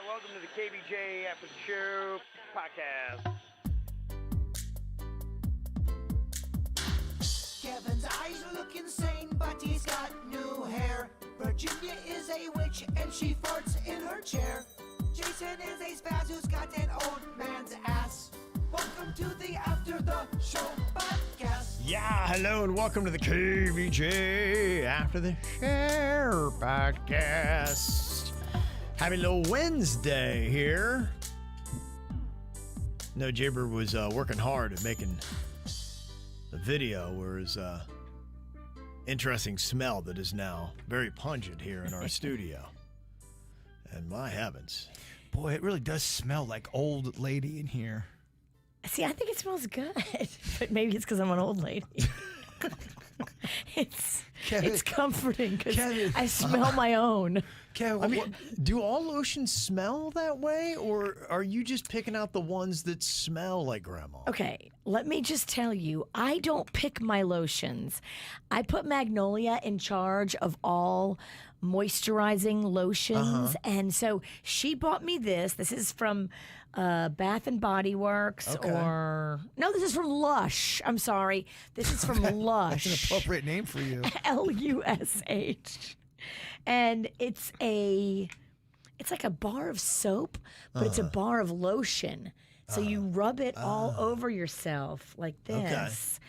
welcome to the KVJ After the Show podcast. Kevin's eyes look insane, but he's got new hair. Virginia is a witch, and she farts in her chair. Jason is a spaz who's got an old man's ass. Welcome to the After the Show podcast. Yeah, hello and welcome to the KVJ After the Show podcast. Happy little Wednesday here. No, Jaybird was working hard at making a video where his interesting smell that is now very pungent here in our studio. And my heavens. Boy, it really does smell like old lady in here. See, I think it smells good, but maybe it's because I'm an old lady. It's comforting because I smell my own. Kevin, I mean, do all lotions smell that way, or are you just picking out the ones that smell like grandma? Okay, let me just tell you, I don't pick my lotions. I put Magnolia in charge of all moisturizing lotions, and so she bought me this. This is from Bath and Body Works, or no, this is from Lush. I'm sorry, this is from Lush. That's an appropriate name for you. Lush. And it's like a bar of soap, but it's a bar of lotion. So you rub it all over yourself like this,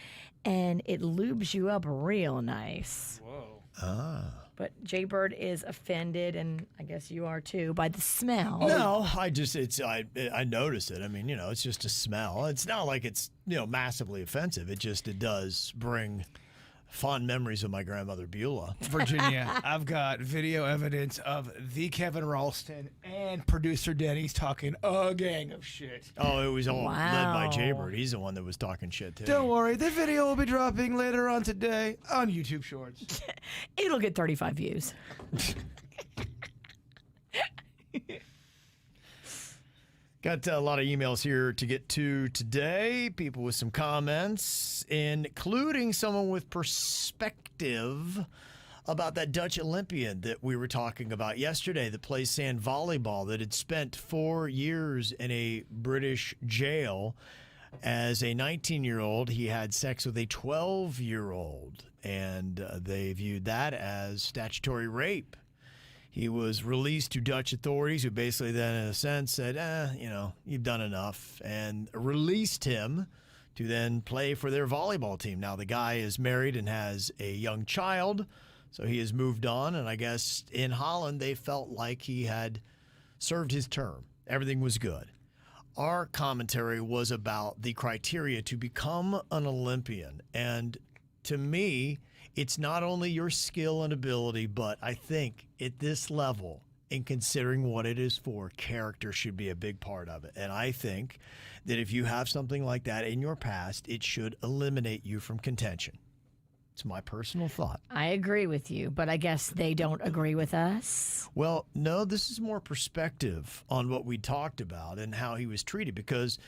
and it lubes you up real nice. Whoa. But Jaybird is offended, and I guess you are too, by the smell. No, I notice it. I mean, it's just a smell. It's not like it's, massively offensive. It does bring fond memories of my grandmother Beulah. Virginia, I've got video evidence of the Kevin Ralston and producer Denny's talking a gang of shit. Oh, it was all led by Jaybird. He's the one that was talking shit too. Don't worry, the video will be dropping later on today on YouTube Shorts. It'll get 35 views. Got a lot of emails here to get to today. People with some comments, including someone with perspective about that Dutch Olympian that we were talking about yesterday that plays sand volleyball, that had spent 4 years in a British jail. As a 19-year-old, he had sex with a 12-year-old, and they viewed that as statutory rape. He was released to Dutch authorities, who basically then, in a sense, said, you've done enough, and released him to then play for their volleyball team. Now, the guy is married and has a young child, so he has moved on, and I guess in Holland, they felt like he had served his term. Everything was good. Our commentary was about the criteria to become an Olympian, and to me, it's not only your skill and ability, but I think at this level, in considering what it is for, character should be a big part of it. And I think that if you have something like that in your past, it should eliminate you from contention. It's my personal thought. I agree with you, but I guess they don't agree with us. Well, no, this is more perspective on what we talked about and how he was treated, because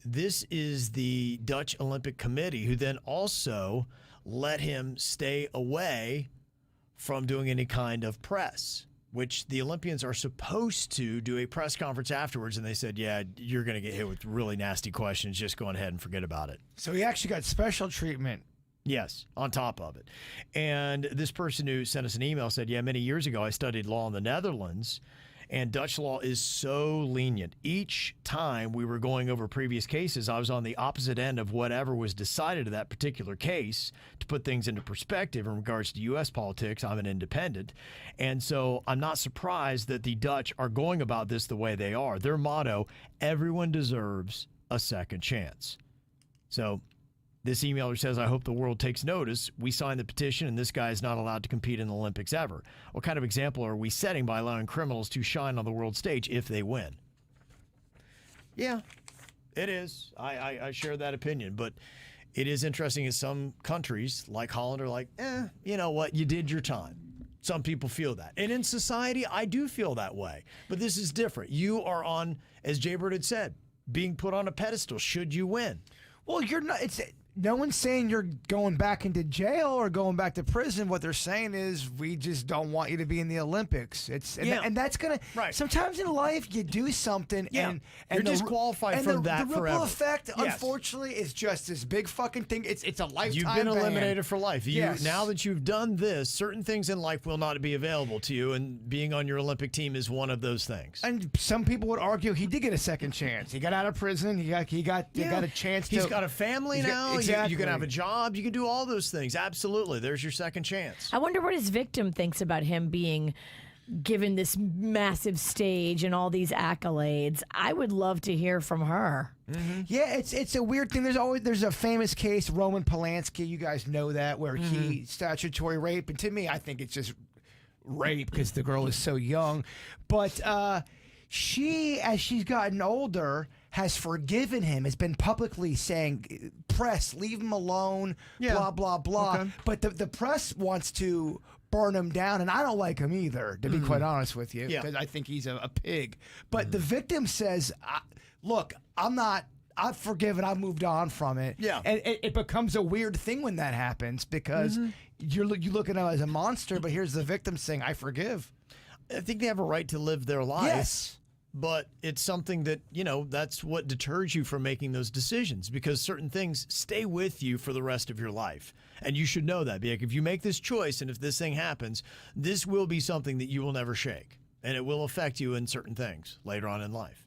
this is the Dutch Olympic Committee who then also let him stay away from doing any kind of press, which the Olympians are supposed to do a press conference afterwards. And they said, yeah, you're going to get hit with really nasty questions. Just go ahead and forget about it. So he actually got special treatment. Yes, on top of it. And this person who sent us an email said, yeah, many years ago I studied law in the Netherlands, and Dutch law is so lenient. Each time we were going over previous cases, I was on the opposite end of whatever was decided in that particular case. To put things into perspective in regards to U.S. politics, I'm an independent. And so I'm not surprised that the Dutch are going about this the way they are. Their motto, everyone deserves a second chance. So this emailer says, I hope the world takes notice. We signed the petition, and this guy is not allowed to compete in the Olympics ever. What kind of example are we setting by allowing criminals to shine on the world stage if they win? Yeah, it is. I share that opinion. But it is interesting in some countries, like Holland, are like, you know what? You did your time. Some people feel that. And in society, I do feel that way. But this is different. You are on, as Jaybird had said, being put on a pedestal should you win. Well, you're not. no one's saying you're going back into jail or going back to prison. What they're saying is we just don't want you to be in the Olympics. And that's gonna. Right. Sometimes in life you do something and you're disqualified from that the forever. ripple effect, Yes. unfortunately, is just this big fucking thing. It's a lifetime. You've been ban. eliminated for life. Yes. Now that you've done this, certain things in life will not be available to you, and being on your Olympic team is one of those things. And some people would argue he did get a second chance. He got out of prison. He got a chance. He's got a family now. Exactly. You can have a job. You can do all those things. Absolutely. There's your second chance. I wonder what his victim thinks about him being given this massive stage and all these accolades. I would love to hear from her. Mm-hmm. Yeah, it's a weird thing. There's a famous case, Roman Polanski. You guys know that, where he statutory rape, and to me, I think it's just rape because the girl is so young. But she, as she's gotten older, has forgiven him, has been publicly saying, press, leave him alone, blah, blah, blah. Okay. But the press wants to burn him down, and I don't like him either, to be quite honest with you, Yeah. because I think he's a pig. But the victim says, look, I've forgiven, I've moved on from it. Yeah. And it becomes a weird thing when that happens, because you look at him as a monster, but here's the victim saying, I forgive. I think they have a right to live their life. Yes. But it's something that, that's what deters you from making those decisions, because certain things stay with you for the rest of your life. And you should know that. Like, if you make this choice and if this thing happens, this will be something that you will never shake. And it will affect you in certain things later on in life.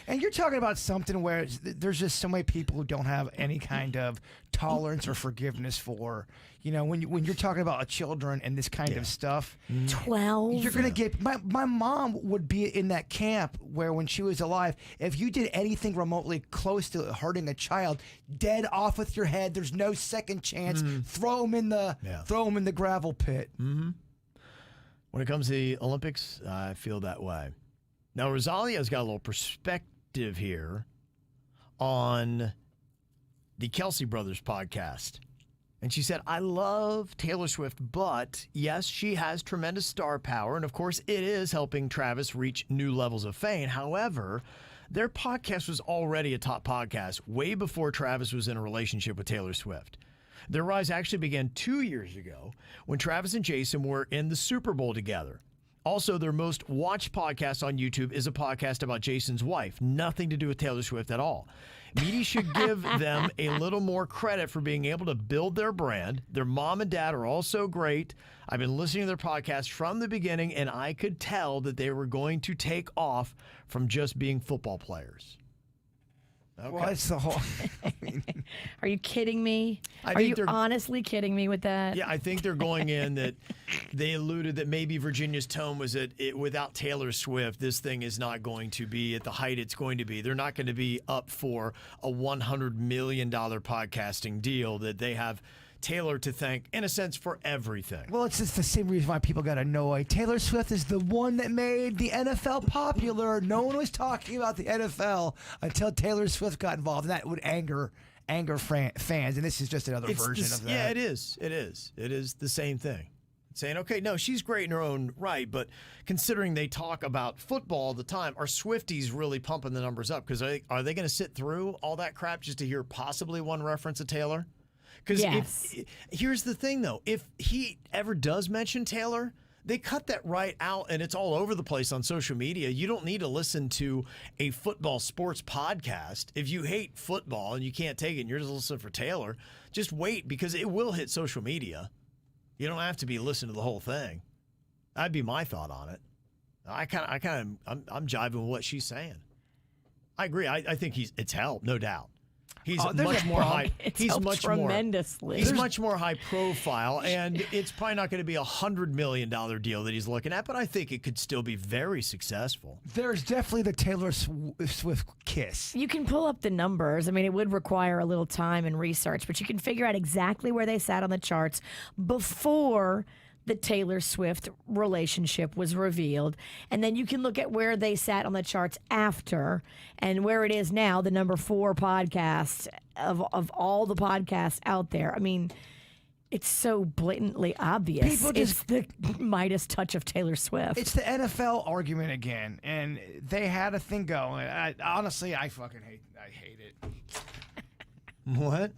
And you're talking about something where there's just so many people who don't have any kind of tolerance or forgiveness for, when you're talking about children and this kind of stuff. 12. You're going to get, my mom would be in that camp where when she was alive, if you did anything remotely close to hurting a child, dead off with your head, there's no second chance, throw them in the gravel pit. When it comes to the Olympics, I feel that way. Now, Rosalia's got a little perspective here on the Kelce Brothers podcast. And she said, I love Taylor Swift, but yes, she has tremendous star power. And of course, it is helping Travis reach new levels of fame. However, their podcast was already a top podcast way before Travis was in a relationship with Taylor Swift. Their rise actually began 2 years ago when Travis and Jason were in the Super Bowl together. Also, their most watched podcast on YouTube is a podcast about Jason's wife. Nothing to do with Taylor Swift at all. Media should give them a little more credit for being able to build their brand. Their mom and dad are also great. I've been listening to their podcast from the beginning, and I could tell that they were going to take off from just being football players. Okay. Well, it's the whole. Are you kidding me? Are you honestly kidding me with that? Yeah, I think they're going in that they alluded that maybe Virginia's tone was that without Taylor Swift, this thing is not going to be at the height it's going to be. They're not going to be up for a $100 million podcasting deal that they have Taylor to thank, in a sense, for everything. Well, it's just the same reason why people got annoyed. Taylor Swift is the one that made the NFL popular. No one was talking about the NFL until Taylor Swift got involved, and that would anger fans. And this is just another version of that. Yeah, it is. It is. It is the same thing. Saying, okay, no, she's great in her own right, but considering they talk about football all the time, are Swifties really pumping the numbers up? Because are they going to sit through all that crap just to hear possibly one reference of Taylor? Because here's the thing, though. If he ever does mention Taylor, they cut that right out, and it's all over the place on social media. You don't need to listen to a football sports podcast. If you hate football and you can't take it and you're just listening for Taylor, just wait, because it will hit social media. You don't have to be listening to the whole thing. That'd be my thought on it. I'm jiving with what she's saying. I agree. I think it's helped, no doubt. He's much more high. He's much tremendously. He's much more high profile, and it's probably not going to be $100 million deal that he's looking at. But I think it could still be very successful. There's definitely the Taylor Swift kiss. You can pull up the numbers. I mean, it would require a little time and research, but you can figure out exactly where they sat on the charts before the Taylor Swift relationship was revealed. And then you can look at where they sat on the charts after and where it is now, the number 4 podcast of all the podcasts out there. I mean, it's so blatantly obvious. It's the Midas touch of Taylor Swift. It's the NFL argument again, and they had a thing going. Honestly, I fucking hate it. What?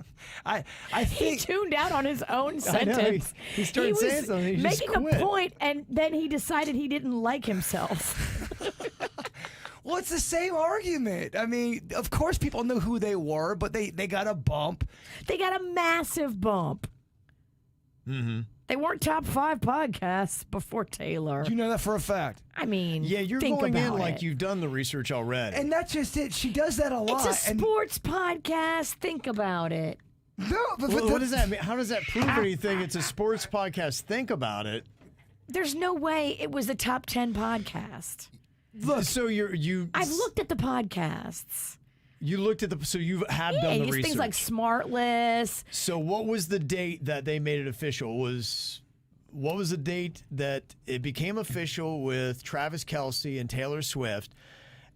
I He think tuned out on his own I know, sentence. he started was saying something, he just making a quit. point, and then he decided he didn't like himself. well, it's the same argument. I mean, of course, people knew who they were, but they got a bump. They got a massive bump. Mm-hmm. They weren't top 5 podcasts before Taylor. You know that for a fact. I mean, Yeah, you're think going in about like it. you've done the research already. And that's just it. She does that a lot. It's a sports podcast. Think about it. No, but What does that mean? How does that prove anything? It's a sports podcast. Think about it. There's no way it was a top 10 podcast. Look, so I've looked at the podcasts. You looked at so you have Yeah, done the these research. things like Smartless. So what was the date that they made it official? What was the date that it became official with Travis Kelce and Taylor Swift?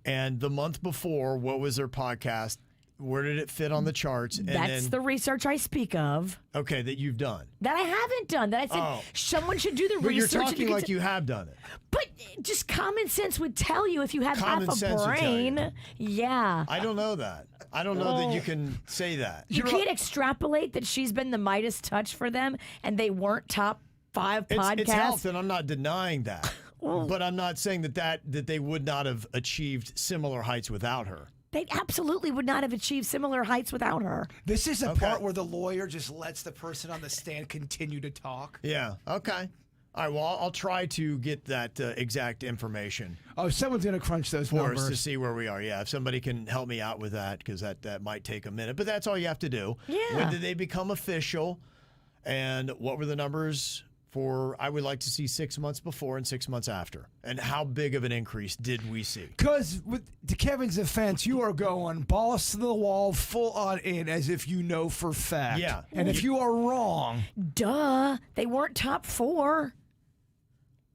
And the month before, what was their podcast? Where did it fit on the charts? And That's the research I speak of. okay, that you've done. That I haven't done. That I said Oh. someone should do the But you're research. and talking you like can you have done it. But just common sense would tell you if you have Common half a sense would tell you. brain. Yeah. I don't know that. I don't know that you can say that. You can't extrapolate that she's been the Midas touch for them and they weren't top 5 podcasts. It's health, and I'm not denying that. But I'm not saying that they would not have achieved similar heights without her. They absolutely would not have achieved similar heights without her. This is a Okay. part where the lawyer just lets the person on the stand continue to talk. Yeah. Okay. All right. Well, I'll try to get that exact information Oh, someone's going to crunch those for numbers. us to see where we are. Yeah. If somebody can help me out with that, because that might take a minute. But that's all you have to do. Yeah. When did they become official? And what were the numbers for? I would like to see 6 months before and 6 months after. And how big of an increase did we see? Because to Kevin's defense, you are going balls to the wall, full on in, as if you know for fact. Yeah. And if you are wrong, Duh. They weren't top 4.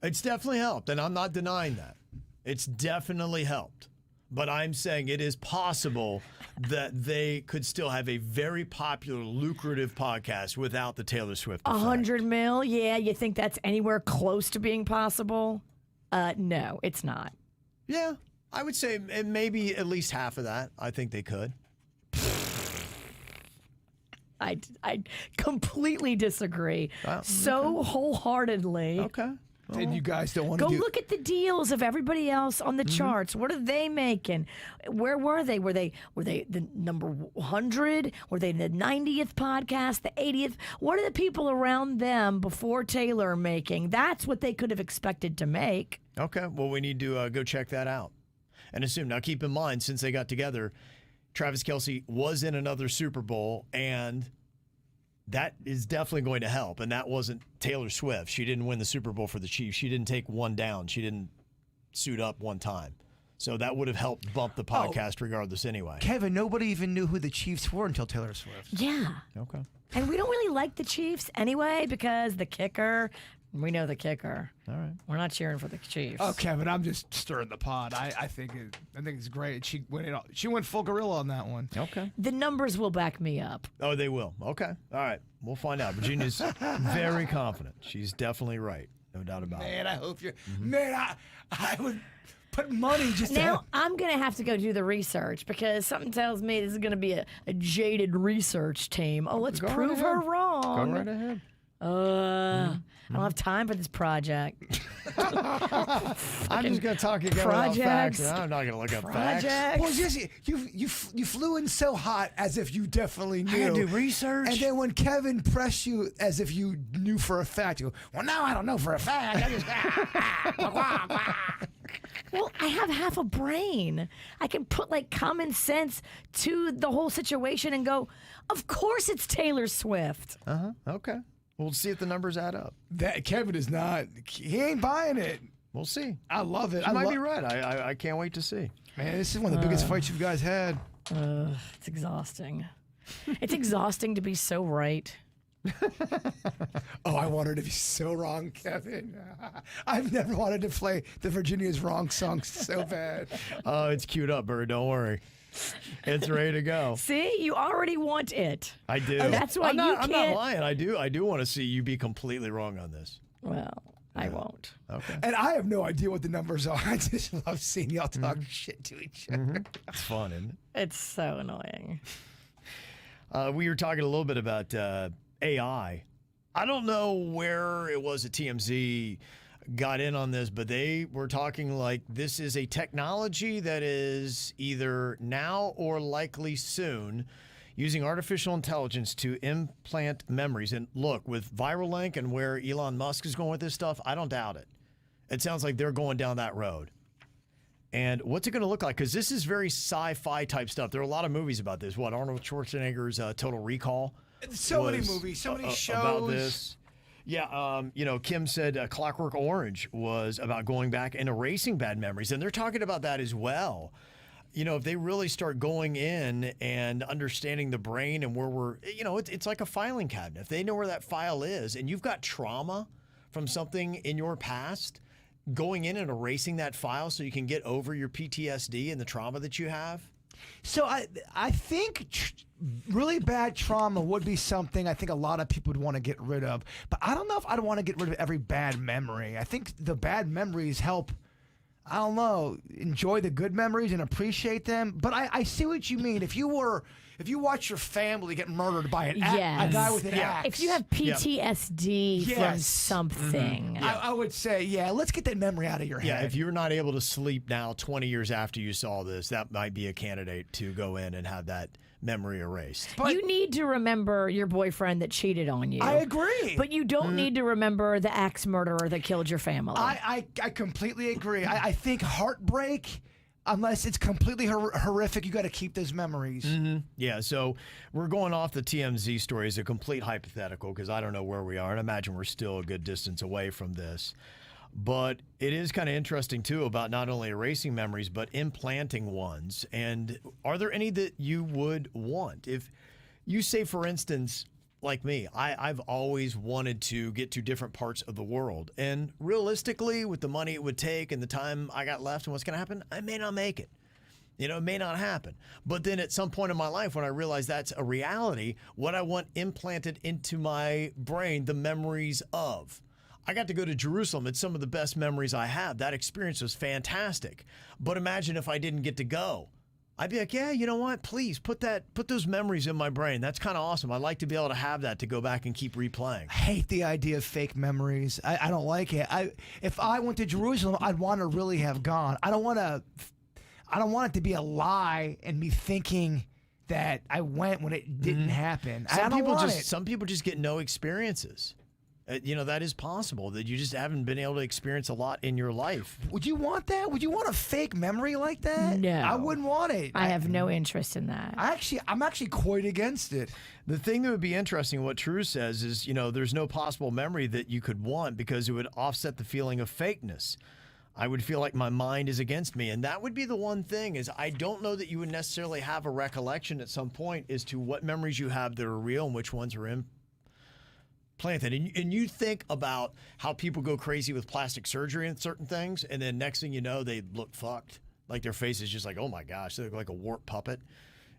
It's definitely helped, and I'm not denying that. It's definitely helped. But I'm saying it is possible that they could still have a very popular, lucrative podcast without the Taylor Swift effect. 100 mil? Yeah, you think that's anywhere close to being possible? No, it's not. Yeah, I would say maybe at least half of that. I think they could. I completely disagree. Wow, So wholeheartedly. Okay. and you guys don't want to Go do. look at the deals of everybody else on the Mm-hmm. charts. What are they making? Where were they? Were they the number 100? Were they the 90th podcast, the 80th? What are the people around them before Taylor making? That's what they could have expected to make. Okay. Well, we need to go check that out and assume. Now, keep in mind, since they got together, Travis Kelce was in another Super Bowl, and that is definitely going to help. And that wasn't Taylor Swift. She didn't win the Super Bowl for the Chiefs. She didn't take one down. She didn't suit up one time. So that would have helped bump the podcast regardless anyway. Kevin, nobody even knew who the Chiefs were until Taylor Swift. Yeah. Okay. And we don't really like the Chiefs anyway because the kicker, we know the kicker. All right. We're not cheering for the Chiefs. Oh, Kevin, I'm just stirring the pot. I think it's great. She went full gorilla on that one. Okay. The numbers will back me up. Oh, they will. Okay. All right. We'll find out. Virginia's very confident. She's definitely right. No doubt about it. Man, I hope you're. Man, I would put money just to. Now, I'm going to have to go do the research because something tells me this is going to be a jaded research team. Oh, let's prove her wrong. Go right ahead. I don't have time for this project. I'm just going to talk again without facts. And I'm not going to look up facts. Project. Well, just you flew in so hot as if you definitely knew. I had to do research. And then when Kevin pressed you as if you knew for a fact, you go, well, now I don't know for a fact. I just. Well, I have half a brain. I can put like common sense to the whole situation and go, of course it's Taylor Swift. Okay. We'll see if the numbers add up. That Kevin is not. He ain't buying it. We'll see. I love it. I might be right. I can't wait to see. Man, this is one of the biggest fights you guys had. It's exhausting. It's exhausting to be so right. Oh, I wanted to be so wrong, Kevin. I've never wanted to play the Virginia's Wrong song so bad. Oh, it's queued up, Bird. Don't worry. It's ready to go. See, you already want it. I do. That's why I'm not, you I'm can't- not lying. I do want to see you be completely wrong on this. Well, I won't. Okay. And I have no idea what the numbers are. I just love seeing y'all talk shit to each other. It's fun, isn't it? It's so annoying. We were talking a little bit about AI. I don't know where it was that TMZ got in on this, but they were talking like this is a technology that is either now or likely soon using artificial intelligence to implant memories. And look, with Viralink and where Elon Musk is going with this stuff, I don't doubt it. It sounds like they're going down that road. And what's it going to look like? Because this is very sci-fi type stuff. There are a lot of movies about this. What, Arnold Schwarzenegger's Total Recall? So many movies, so many shows. About this. Yeah, Kim said Clockwork Orange was about going back and erasing bad memories. And they're talking about that as well. If they really start going in and understanding the brain and where we're, it's like a filing cabinet. If they know where that file is and you've got trauma from something in your past, going in and erasing that file so you can get over your PTSD and the trauma that you have. So I think really bad trauma would be something I think a lot of people would want to get rid of. But I don't know if I'd want to get rid of every bad memory. I think the bad memories help, I don't know, enjoy the good memories and appreciate them. But I see what you mean. If you watch your family get murdered by a guy with an axe. If you have PTSD from something. I would say, let's get that memory out of your head. Yeah, if you're not able to sleep now 20 years after you saw this, that might be a candidate to go in and have that memory erased. But you need to remember your boyfriend that cheated on you. I agree. But you don't need to remember the axe murderer that killed your family. I completely agree. I think heartbreak, unless it's completely horrific, you got to keep those memories. Mm-hmm. Yeah, so we're going off the TMZ story as a complete hypothetical because I don't know where we are, and I imagine we're still a good distance away from this. But it is kind of interesting, too, about not only erasing memories, but implanting ones. And are there any that you would want? If you say, for instance, like me, I've always wanted to get to different parts of the world. And realistically, with the money it would take and the time I got left and what's going to happen, I may not make it. It may not happen. But then at some point in my life, when I realize that's a reality, what I want implanted into my brain, the memories of. I got to go to Jerusalem. It's some of the best memories I have. That experience was fantastic. But imagine if I didn't get to go. I'd be like, yeah, you know what? Please put those memories in my brain. That's kind of awesome. I'd like to be able to have that to go back and keep replaying. I hate the idea of fake memories. I don't like it. If I went to Jerusalem, I'd want to really have gone. I don't want it to be a lie and me thinking that I went when it didn't happen. Some people just get no experiences. That is possible, that you just haven't been able to experience a lot in your life. Would you want that? Would you want a fake memory like that? No. I wouldn't want it. I have no interest in that. I'm actually quite against it. The thing that would be interesting, what True says, is, there's no possible memory that you could want because it would offset the feeling of fakeness. I would feel like my mind is against me. And that would be the one thing, is I don't know that you would necessarily have a recollection at some point as to what memories you have that are real and which ones are implanted. And you think about how people go crazy with plastic surgery and certain things, and then next thing you know, they look fucked. Like their face is just like, oh my gosh, they look like a warped puppet.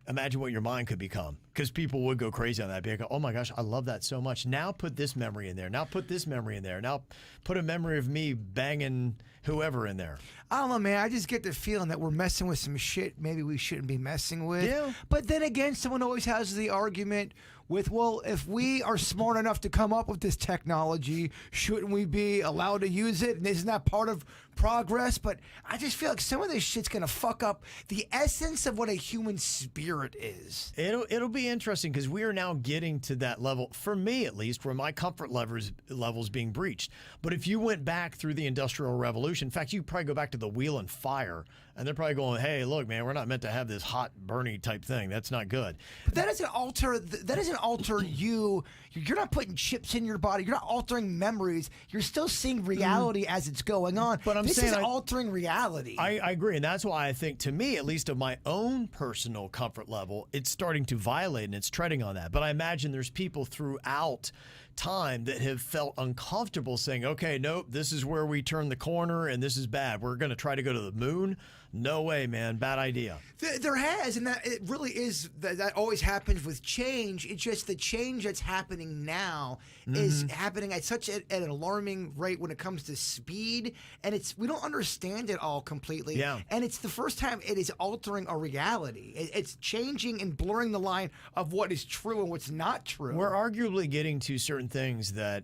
Imagine what your mind could become, because people would go crazy on that. Be like, oh my gosh, I love that so much. Now put this memory in there. Now put this memory in there. Now put a memory of me banging whoever in there. I don't know, man. I just get the feeling that we're messing with some shit maybe we shouldn't be messing with. Yeah. But then again, someone always has the argument with, well, if we are smart enough to come up with this technology, shouldn't we be allowed to use it? And isn't that part of progress? But I just feel like some of this shit's going to fuck up the essence of what a human spirit is. It'll be interesting, because we are now getting to that level, for me at least, where my comfort level's being breached. But if you went back through the Industrial Revolution, in fact, you probably go back to the wheel and fire, and they're probably going, hey, look, man, we're not meant to have this hot, burny type thing. That's not good. But that doesn't alter you. You're not putting chips in your body. You're not altering memories. You're still seeing reality as it's going on. But this is altering reality. I agree, and that's why I think, to me, at least of my own personal comfort level, it's starting to violate and it's treading on that. But I imagine there's people throughout time that have felt uncomfortable saying, okay, nope, this is where we turn the corner and this is bad. We're going to try to go to the moon. No way, man. Bad idea. There has, and that it really is. That always happens with change. It's just the change that's happening now is happening at such an alarming rate when it comes to speed, and we don't understand it all completely. Yeah. And it's the first time it is altering our reality. It's changing and blurring the line of what is true and what's not true. We're arguably getting to certain things that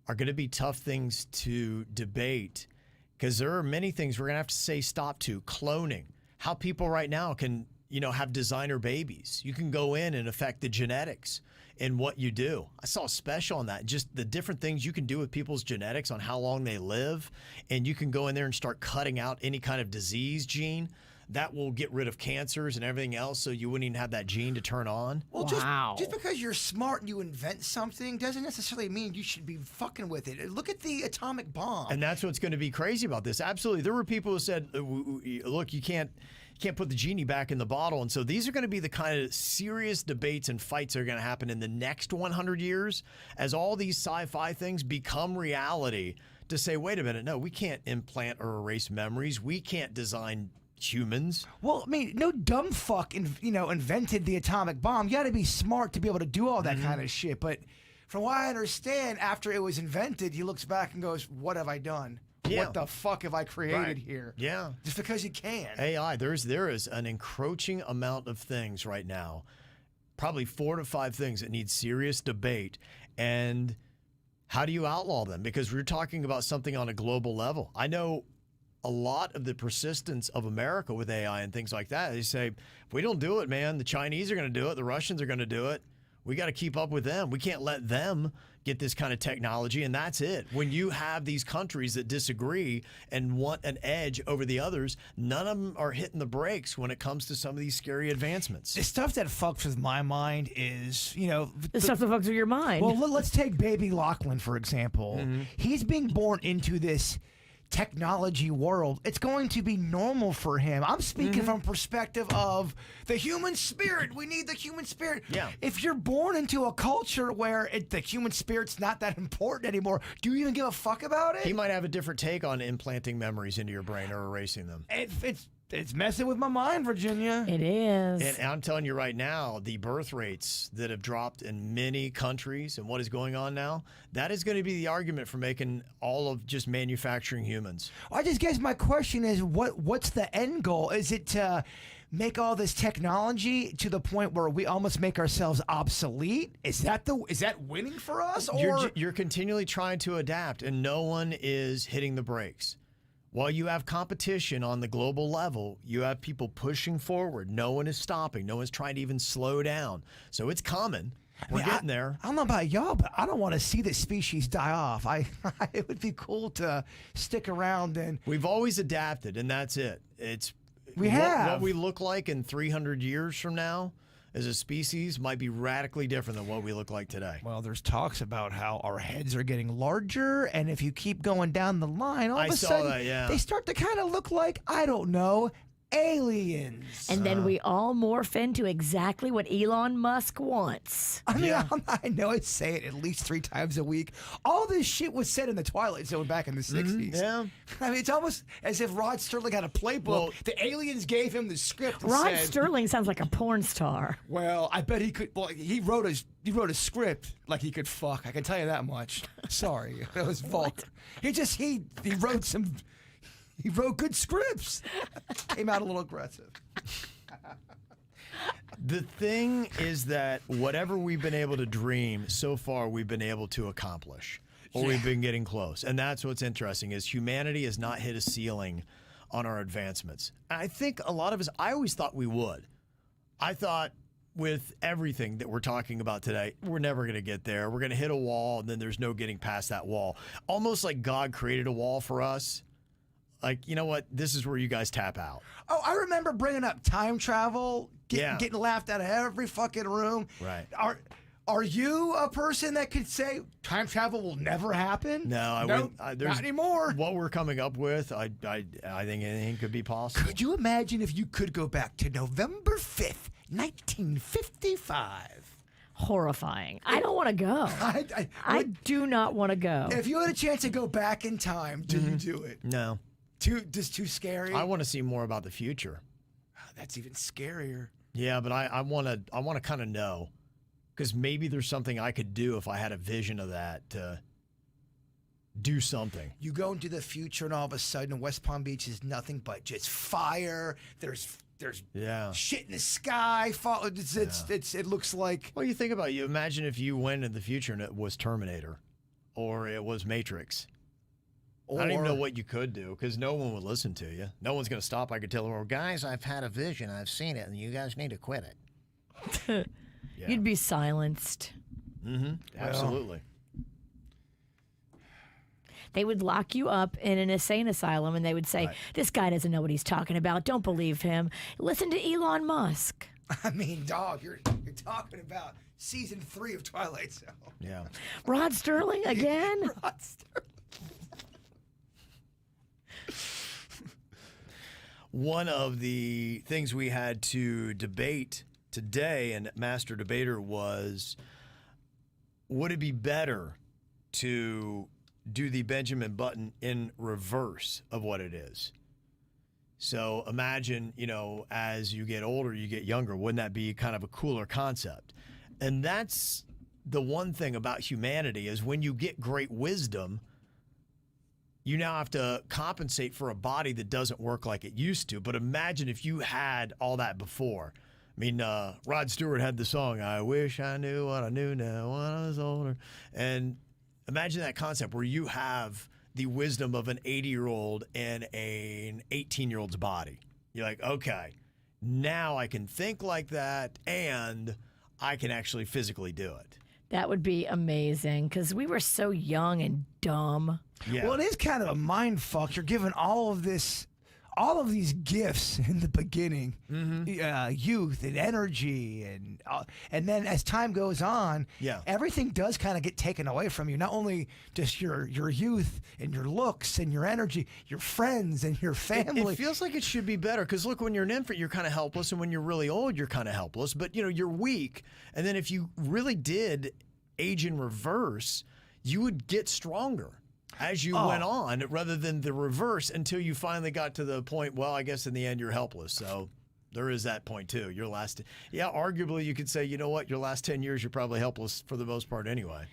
are going to be tough things to debate, because there are many things we're going to have to say stop to. Cloning, how people right now can, have designer babies. You can go in and affect the genetics in what you do. I saw a special on that, just the different things you can do with people's genetics on how long they live. And you can go in there and start cutting out any kind of disease gene that will get rid of cancers and everything else, so you wouldn't even have that gene to turn on. Well, just because you're smart and you invent something doesn't necessarily mean you should be fucking with it. Look at the atomic bomb. And that's what's going to be crazy about this. Absolutely. There were people who said, look, you can't put the genie back in the bottle. And so these are going to be the kind of serious debates and fights that are going to happen in the next 100 years as all these sci-fi things become reality, to say, wait a minute, no, we can't implant or erase memories. We can't design humans. Well, I mean, no dumb fuck invented the atomic bomb. You got to be smart to be able to do all that kind of shit. But from what I understand, after it was invented, he looks back and goes, what have I done? Yeah. What the fuck have I created here? Yeah. Just because you can. AI, there is an encroaching amount of things right now, probably 4 to 5 things that need serious debate. And how do you outlaw them? Because we're talking about something on a global level. I know a lot of the persistence of America with AI and things like that. They say, if we don't do it, man, the Chinese are going to do it. The Russians are going to do it. We got to keep up with them. We can't let them get this kind of technology, and that's it. When you have these countries that disagree and want an edge over the others, none of them are hitting the brakes when it comes to some of these scary advancements. The stuff that fucks with my mind is, The stuff that fucks with your mind. Well, let's take baby Lachlan, for example. He's being born into this technology world. It's going to be normal for him. I'm speaking from perspective of the human spirit. We need the human spirit. Yeah. If you're born into a culture where the human spirit's not that important anymore, do you even give a fuck about it? He might have a different take on implanting memories into your brain or erasing them. It's messing with my mind, Virginia. It is. And I'm telling you right now, the birth rates that have dropped in many countries and what is going on now, that is going to be the argument for making all of just manufacturing humans. I just guess my question is, what's the end goal? Is it to make all this technology to the point where we almost make ourselves obsolete? Is that winning for us? Or You're continually trying to adapt, and no one is hitting the brakes. While you have competition on the global level, you have people pushing forward. No one is stopping. No one's trying to even slow down. So it's coming. We're getting there. I don't know about y'all, but I don't want to see this species die off. It would be cool to stick around and. We've always adapted, and that's it. What we look like in 300 years from now as a species might be radically different than what we look like today. Well, there's talks about how our heads are getting larger, and if you keep going down the line, all of a sudden they start to kind of look like, I don't know, aliens. And then we all morph into exactly what Elon Musk wants. I mean, I know I say it at least 3 times a week. All this shit was said in the Twilight Zone back in the 60s. Yeah. I mean, it's almost as if Rod Serling had a playbook. Well, the aliens gave him the script. And Rod Serling sounds like a porn star. Well, I bet he could. Well, he wrote a script like he could fuck. I can tell you that much. Sorry, that was vulgar. He wrote some. He wrote good scripts. Came out a little aggressive. The thing is that whatever we've been able to dream so far, we've been able to accomplish, or we've been getting close. And that's what's interesting is humanity has not hit a ceiling on our advancements. I think a lot of us, I always thought we would. I thought with everything that we're talking about today, we're never going to get there. We're going to hit a wall, and then there's no getting past that wall. Almost like God created a wall for us. Like, you know what? This is where you guys tap out. Oh, I remember bringing up time travel, getting laughed out of every fucking room. Right. Are you a person that could say time travel will never happen? No, I wouldn't. Not anymore. What we're coming up with, I think anything could be possible. Could you imagine if you could go back to November 5th, 1955? Horrifying. I don't want to go. I do not want to go. If you had a chance to go back in time, do you do it? No. Too scary. I want to see more about the future. That's even scarier. Yeah, but I want to kind of know, because maybe there's something I could do if I had a vision of that to do something. You go into the future, and all of a sudden, West Palm Beach is nothing but just fire. There's shit in the sky. It looks like. Well, you think about it. You imagine if you went in the future and it was Terminator, or it was Matrix. I don't even know what you could do, because no one would listen to you. No one's going to stop. I could tell them, well, guys, I've had a vision. I've seen it, and you guys need to quit it. Yeah. You'd be silenced. Mm-hmm. Absolutely. They would lock you up in an insane asylum, and they would say, this guy doesn't know what he's talking about. Don't believe him. Listen to Elon Musk. I mean, dog, you're talking about season 3 of Twilight Zone. Yeah. Rod Sterling again? Rod Sterling. One of the things we had to debate today and Master Debater was, would it be better to do the Benjamin Button in reverse of what it is? So imagine, as you get older, you get younger. Wouldn't that be kind of a cooler concept? And that's the one thing about humanity, is when you get great wisdom, you now have to compensate for a body that doesn't work like it used to. But imagine if you had all that before. I mean, Rod Stewart had the song, I wish I knew what I knew now when I was older. And imagine that concept where you have the wisdom of an 80-year-old in an 18-year-old's body. You're like, okay, now I can think like that, and I can actually physically do it. That would be amazing, because we were so young and dumb. Yeah. Well, it is kind of a mind fuck. You're given all of these gifts in the beginning, youth and energy, and then as time goes on, everything does kind of get taken away from you. Not only just your youth and your looks and your energy, your friends and your family. It feels like it should be better, because look, when you're an infant, you're kind of helpless, and when you're really old, you're kind of helpless. But you're weak, and then if you really did age in reverse, you would get stronger as you went on, rather than the reverse, until you finally got to the point, well, I guess in the end you're helpless. So there is that point too. Arguably you could say, you know what, your last 10 years you're probably helpless for the most part anyway.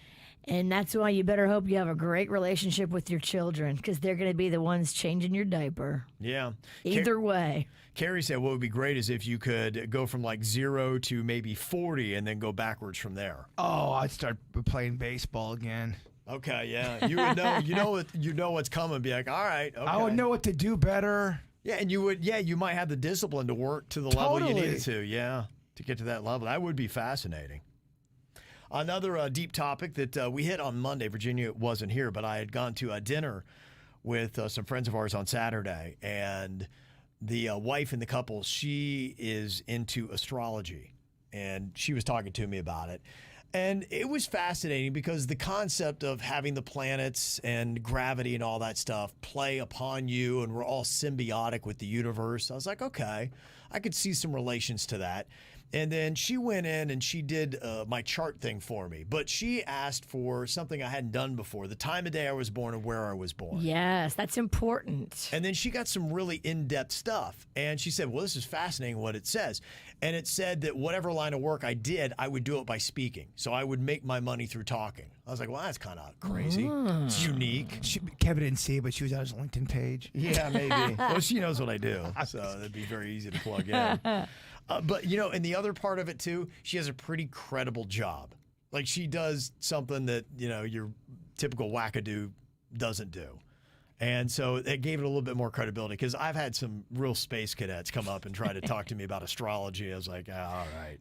And that's why you better hope you have a great relationship with your children, because they're going to be the ones changing your diaper. Yeah. Either way. Carrie said what would be great is if you could go from like 0 to maybe 40 and then go backwards from there. Oh, I'd start playing baseball again. Okay, yeah. You would know, you know what's coming. Be like, all right, okay. I would know what to do better. Yeah, and you might have the discipline to work to the level you needed to, to get to that level. That would be fascinating. Another deep topic that we hit on Monday, Virginia wasn't here, but I had gone to a dinner with some friends of ours on Saturday, and the wife in the couple, she is into astrology, and she was talking to me about it. And it was fascinating, because the concept of having the planets and gravity and all that stuff play upon you, and we're all symbiotic with the universe. I was like, okay, I could see some relations to that. And then she went in and she did my chart thing for me. But she asked for something I hadn't done before, the time of day I was born and where I was born. Yes, that's important. And then she got some really in-depth stuff. And she said, well, this is fascinating what it says. And it said that whatever line of work I did, I would do it by speaking. So I would make my money through talking. I was like, well, that's kind of crazy. It's unique. Kevin didn't see it, but she was on his LinkedIn page. Yeah, maybe. Well, she knows what I do. So that'd be very easy to plug in. But, and the other part of it, too, she has a pretty credible job. Like, she does something that, your typical wackadoo doesn't do. And so it gave it a little bit more credibility, because I've had some real space cadets come up and try to talk to me about astrology. I was like, all right.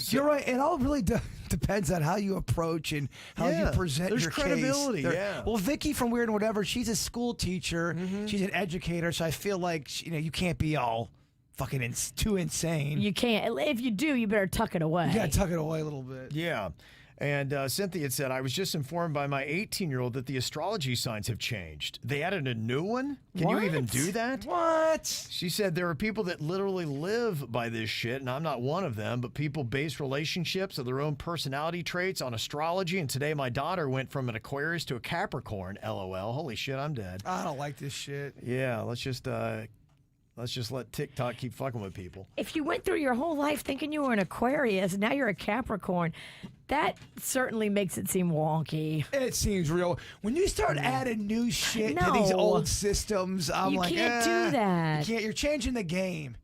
You're right. It all really depends on how you approach and how you present your case. There's credibility, yeah. Well, Vicky from Weird and Whatever, she's a school teacher. She's an educator, so I feel like, you can't be all fucking too insane. You can't. If you do, you better tuck it away. You got to tuck it away a little bit. Yeah. And Cynthia had said, I was just informed by my 18-year-old that the astrology signs have changed. They added a new one? Can you even do that? What? She said there are people that literally live by this shit, and I'm not one of them, but people base relationships of their own personality traits on astrology, and today my daughter went from an Aquarius to a Capricorn, LOL. Holy shit, I'm dead. I don't like this shit. Yeah, let's just let TikTok keep fucking with people. If you went through your whole life thinking you were an Aquarius, now you're a Capricorn, that certainly makes it seem wonky. It seems real. When you start adding new shit to these No. old systems, I'm You like, can't do that. You can't. You're changing the game.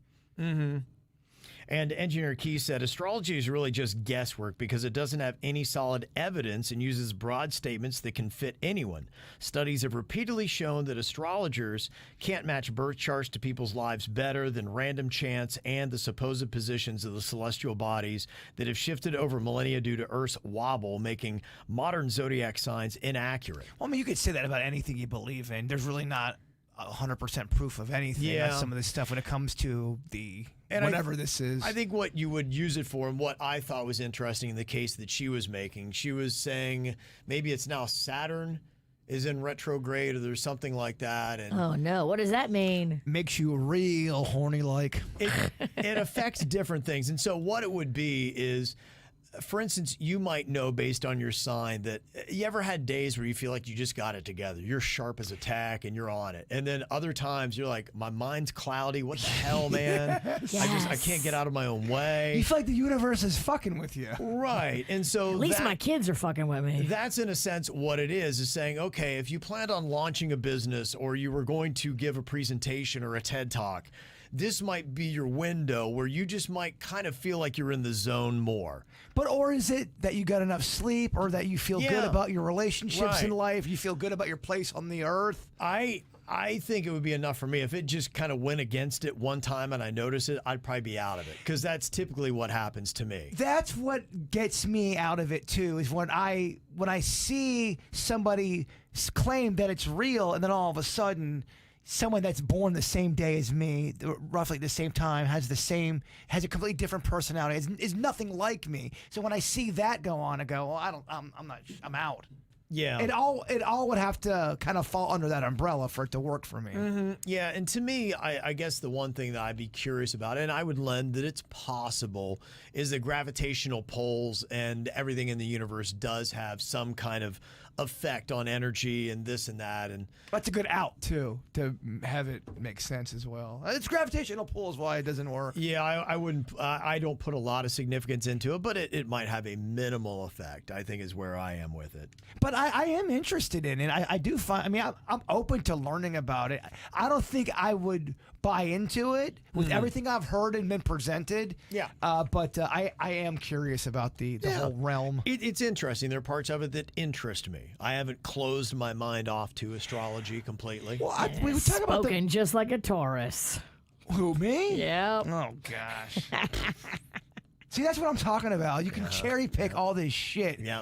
And Engineer Key said, astrology is really just guesswork because it doesn't have any solid evidence and uses broad statements that can fit anyone. Studies have repeatedly shown that astrologers can't match birth charts to people's lives better than random chance and the supposed positions of the celestial bodies that have shifted over millennia due to Earth's wobble, making modern zodiac signs inaccurate. Well, I mean, you could say that about anything you believe in. There's really not 100% proof of anything. Yeah. Some of this stuff when it comes to the And whatever this is. I think what you would use it for, and what I thought was interesting in the case that she was making, she was saying maybe it's now Saturn is in retrograde or there's something like that. And Oh, no. What does that mean? makes you real horny like. it affects different things. And so what it would be is, for instance, you might know based on your sign that you ever had days where you feel like you just got it together. You're sharp as a tack and you're on it. And then other times you're like, my mind's cloudy. What the hell, man? I can't get out of my own way. You feel like the universe is fucking with you. Right. And so At least my kids are fucking with me. that's in a sense what it is saying, okay, if you planned on launching a business or you were going to give a presentation or a TED Talk, this might be your window where you just might kind of feel like you're in the zone more. But or is it that you got enough sleep or that you feel good Yeah. about your relationships in Right. life? You feel good about your place on the earth? I think it would be enough for me. If it just kind of went against it one time and I noticed it, I'd probably be out of it because that's typically what happens to me. That's what gets me out of it too, is when I see somebody claim that it's real and then all of a sudden someone that's born the same day as me, roughly at the same time, has a completely different personality, is nothing like me. So when I see that go on, I go, well, I'm out. Yeah. It all would have to kind of fall under that umbrella for it to work for me. Yeah, and to me, I guess the one thing that I'd be curious about, and I would lend that it's possible, is that gravitational poles and everything in the universe does have some kind of effect on energy and this and that. And That's a good out too, to have it make sense as well. It's gravitational pull is why it doesn't work. yeah, I wouldn't. I don't put a lot of significance into it, but it might have a minimal effect, I think, is where I am with it. But I am interested in it. I do find. I mean, I'm open to learning about it. I don't think I would buy into it with everything I've heard and been presented. Yeah. But I am curious about the whole realm. It's interesting. There are parts of it that interest me. I haven't closed my mind off to astrology completely. Well, we were talking about Spoken just like a Taurus. who me? Yep. Oh gosh. See, that's what I'm talking about. You can cherry pick all this shit. Yeah.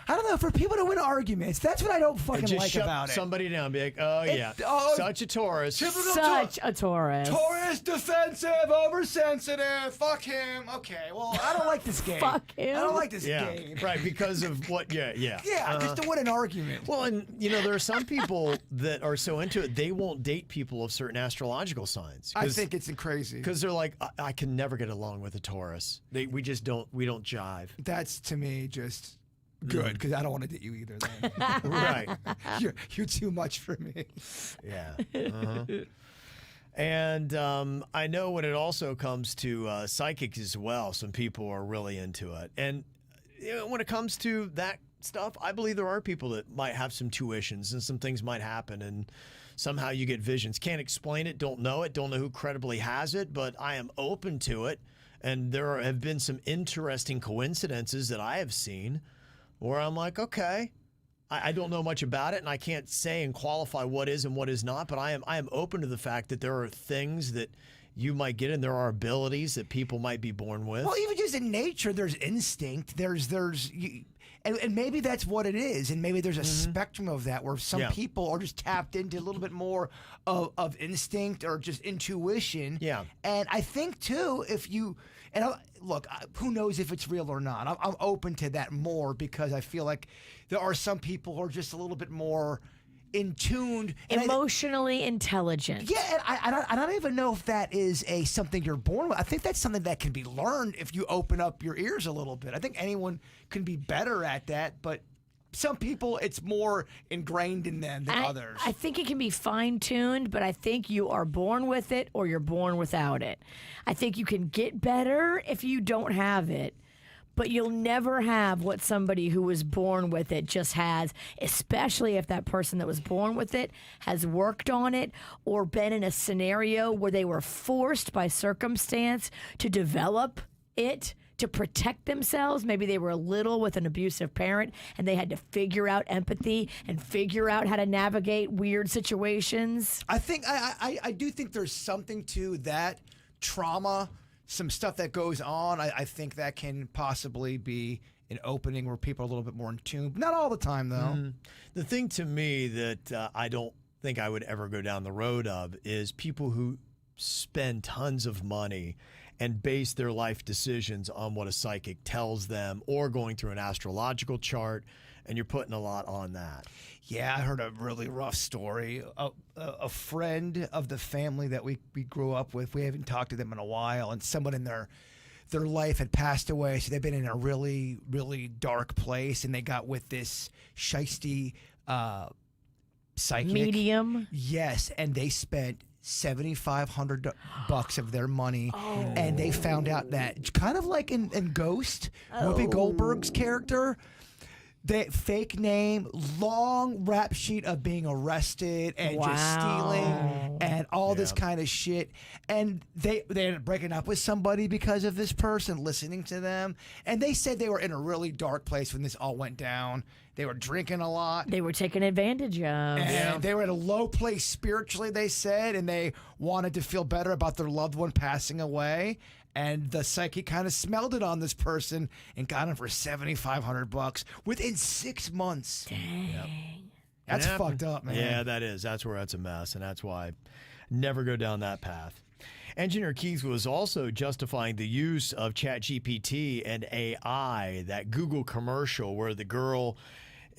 I don't know, for people to win arguments. That's what I don't fucking Just like shut about it. somebody down and be like, oh, yeah, oh, such a Taurus. Such a Taurus. Taurus, defensive, oversensitive. Fuck him. Okay, well, I don't like this game. Fuck him. I don't like this Yeah, game. right, because of what, yeah. Yeah, just to win an argument. Well, and, there are some people that are so into it, they won't date people of certain astrological signs. I think it's crazy. Because they're like, I can never get along with a Taurus. We don't jive. That's, to me, just good, because I don't want to date you either. Then. Right. You're too much for me. Yeah. Uh-huh. And I know when it also comes to psychics as well, some people are really into it. And when it comes to that stuff, I believe there are people that might have some tuitions and some things might happen and somehow you get visions. Can't explain it, don't know who credibly has it, but I am open to it. And there have been some interesting coincidences that I have seen where I'm like, okay, I don't know much about it, and I can't say and qualify what is and what is not, but I am open to the fact that there are things that you might get, and there are abilities that people might be born with. Well, even just in nature, there's instinct. And maybe that's what it is. And maybe there's a spectrum of that where some people are just tapped into a little bit more of instinct or just intuition. Yeah. And I think, too, if you – and look, who knows if it's real or not. I'm open to that more because I feel like there are some people who are just a little bit more – in tuned, emotionally intelligent. Yeah, and I don't even know if that is something you're born with. I think that's something that can be learned if you open up your ears a little bit. I think anyone can be better at that, but some people it's more ingrained in them than others. I think it can be fine-tuned, but I think you are born with it or you're born without it. I think you can get better if you don't have it. But you'll never have what somebody who was born with it just has, especially if that person that was born with it has worked on it or been in a scenario where they were forced by circumstance to develop it to protect themselves. Maybe they were little with an abusive parent and they had to figure out empathy and figure out how to navigate weird situations. I think I do think there's something to that trauma. Some stuff that goes on, I think that can possibly be an opening where people are a little bit more in tune. Not all the time, though. The thing to me that I don't think I would ever go down the road of is people who spend tons of money and base their life decisions on what a psychic tells them or going through an astrological chart, and you're putting a lot on that. Yeah, I heard a really rough story. A friend of the family that we grew up with, we haven't talked to them in a while, and someone in their life had passed away, so they've been in a really, really dark place, and they got with this shisty psychic. Medium? Yes, and they spent $7,500 of their money, and they found out that kind of like in Ghost, Whoopi Goldberg's character, the fake name, long rap sheet of being arrested and just stealing and all this kind of shit. And they ended up breaking up with somebody because of this person listening to them. And they said they were in a really dark place when this all went down. They were drinking a lot. They were taken advantage of. And they were at a low place spiritually, they said, and they wanted to feel better about their loved one passing away. And the psychic kind of smelled it on this person and got him for $7,500 within 6 months. Dang. That's fucked up, man. Yeah, that is. That's where it's a mess, and that's why I never go down that path. Engineer Keith was also justifying the use of ChatGPT and AI, that Google commercial where the girl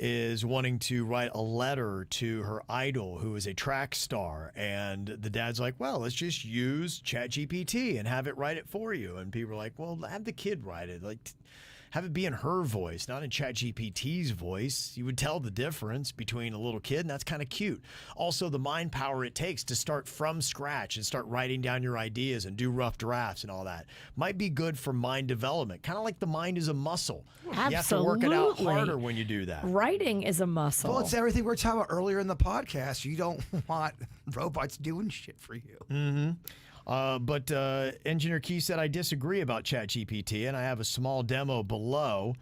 is wanting to write a letter to her idol who is a track star, and the dad's like, well, let's just use ChatGPT and have it write it for you. And people are like, well, have the kid write it. Like, have it be in her voice, not in ChatGPT's voice. You would tell the difference between a little kid, and that's kind of cute. Also, the mind power it takes to start from scratch and start writing down your ideas and do rough drafts and all that might be good for mind development, kind of like the mind is a muscle. Absolutely. You have to work it out harder when you do that. Writing is a muscle. Well, it's everything we were talking about earlier in the podcast. You don't want robots doing shit for you. Mm-hmm. But Engineer Key said, I disagree about ChatGPT, and I have a small demo below.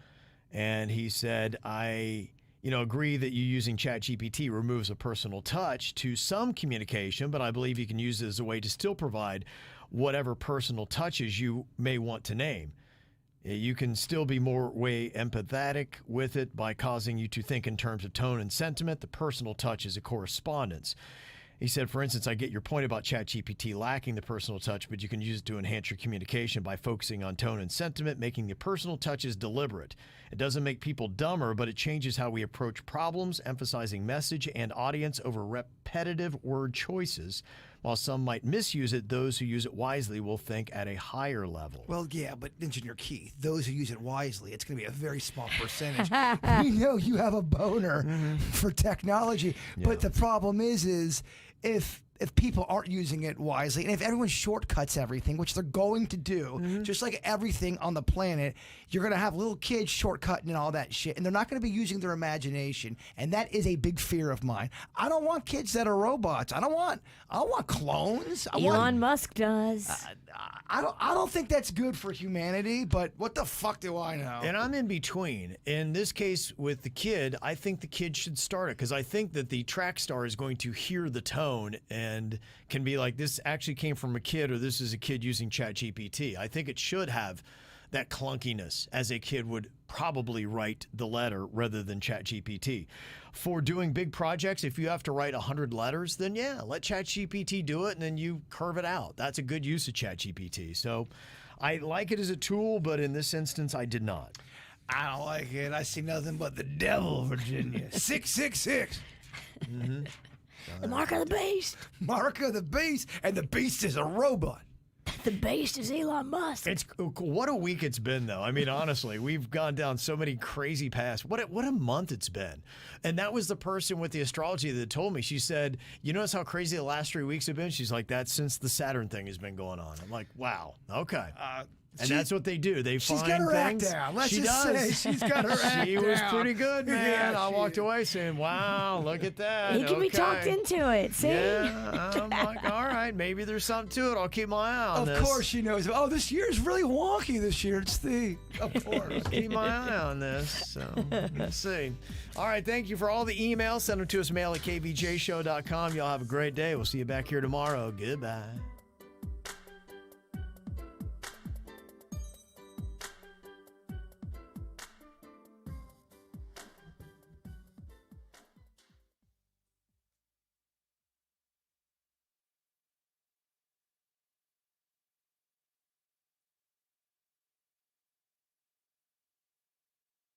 And he said, I agree that you using ChatGPT removes a personal touch to some communication, but I believe you can use it as a way to still provide whatever personal touches you may want to name. You can still be more way empathetic with it by causing you to think in terms of tone and sentiment. The personal touch is a correspondence. He said, for instance, I get your point about ChatGPT lacking the personal touch, but you can use it to enhance your communication by focusing on tone and sentiment, making the personal touches deliberate. It doesn't make people dumber, but it changes how we approach problems, emphasizing message and audience over repetitive word choices. While some might misuse it, those who use it wisely will think at a higher level. Well, yeah, but Engineer Keith, those who use it wisely, it's going to be a very small percentage. We know you have a boner for technology, but the problem is if people aren't using it wisely, and if everyone shortcuts everything, which they're going to do, just like everything on the planet, you're going to have little kids shortcutting and all that shit, and they're not going to be using their imagination, and that is a big fear of mine. I don't want kids that are robots. I don't want clones. Elon Musk does. I don't think that's good for humanity, but what the fuck do I know? And I'm in between. In this case with the kid, I think the kid should start it because I think that the track star is going to hear the tone and can be like, this actually came from a kid or this is a kid using ChatGPT. I think it should have that clunkiness as a kid would probably write the letter rather than ChatGPT. For doing big projects, if you have to write 100 letters, then yeah, let ChatGPT do it and then you curve it out. That's a good use of ChatGPT. So I like it as a tool, but in this instance, I did not. I don't like it. I see nothing but the devil, Virginia. 666. The mark of the beast. Mark of the beast, and the beast is a robot. The beast is Elon Musk. It's what a week it's been, though. I mean, honestly, we've gone down so many crazy paths. What a month it's been. And that was the person with the astrology that told me. She said, "You notice how crazy the last 3 weeks have been?" She's like, "That's since the Saturn thing has been going on." I'm like, "Wow, okay." And that's what they do. They She's find got her things. act down. Let's she just does. say she's got her act She down. was pretty good, man. Yeah, I she walked away saying, "Wow, look at that." He can be talked Okay. into it. See? Yeah, I'm like, all right, maybe there's something to it. I'll keep my eye on this. Of course she knows. Oh, this year's really wonky this year. It's the... Of course. Keep my eye on this. So let's see. All right, thank you for all the emails. Send them to us, mail at kvjshow.com. Y'all have a great day. We'll see you back here tomorrow. Goodbye.